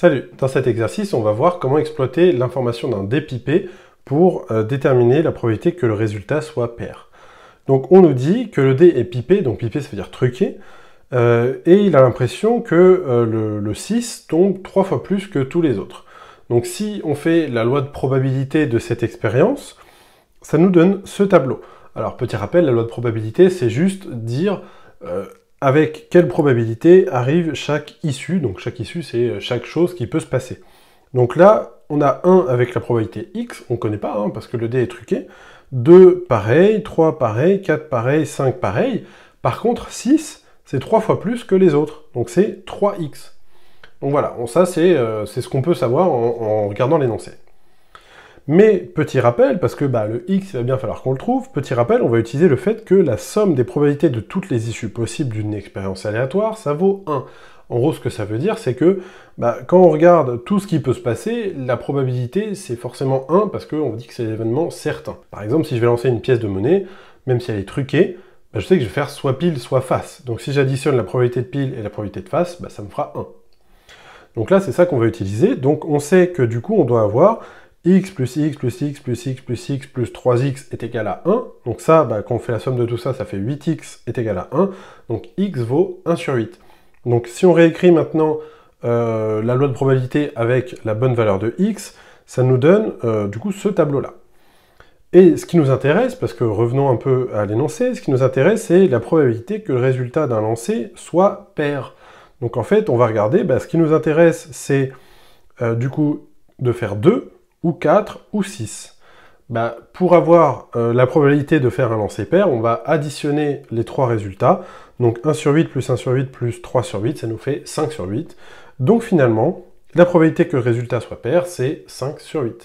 Salut! Dans cet exercice, on va voir comment exploiter l'information d'un dé pipé pour déterminer la probabilité que le résultat soit pair. Donc on nous dit que le dé est pipé, donc pipé ça veut dire truqué, et il a l'impression que le 6 tombe 3 fois plus que tous les autres. Donc si on fait la loi de probabilité de cette expérience, ça nous donne ce tableau. Alors petit rappel, la loi de probabilité c'est juste dire avec quelle probabilité arrive chaque issue. Donc chaque issue, c'est chaque chose qui peut se passer. Donc là, on a 1 avec la probabilité x, on ne connaît pas, hein, parce que le dé est truqué. 2 pareil, 3 pareil, 4 pareil, 5 pareil. Par contre, 6, c'est 3 fois plus que les autres. Donc c'est 3x. Donc voilà, ça c'est ce qu'on peut savoir en regardant l'énoncé. Mais, petit rappel, parce que le x, il va bien falloir qu'on le trouve, petit rappel, on va utiliser le fait que la somme des probabilités de toutes les issues possibles d'une expérience aléatoire, ça vaut 1. En gros, ce que ça veut dire, c'est que quand on regarde tout ce qui peut se passer, la probabilité, c'est forcément 1, parce qu'on dit que c'est l'événement certain. Par exemple, si je vais lancer une pièce de monnaie, même si elle est truquée, je sais que je vais faire soit pile, soit face. Donc si j'additionne la probabilité de pile et la probabilité de face, ça me fera 1. Donc là, c'est ça qu'on va utiliser. Donc on sait que du coup, on doit avoir x plus x plus x plus x plus x plus 3x est égal à 1. Donc ça, quand on fait la somme de tout ça, ça fait 8x est égal à 1. Donc x vaut 1 sur 8. Donc si on réécrit maintenant la loi de probabilité avec la bonne valeur de x, ça nous donne du coup ce tableau-là. Et ce qui nous intéresse, parce que revenons un peu à l'énoncé, ce qui nous intéresse, c'est la probabilité que le résultat d'un lancer soit pair. Donc en fait, on va regarder, ce qui nous intéresse, c'est du coup de faire 2, ou 4, ou 6. Pour avoir la probabilité de faire un lancer pair, on va additionner les trois résultats. Donc 1 sur 8 plus 1 sur 8 plus 3 sur 8, ça nous fait 5 sur 8. Donc finalement, la probabilité que le résultat soit pair, c'est 5 sur 8.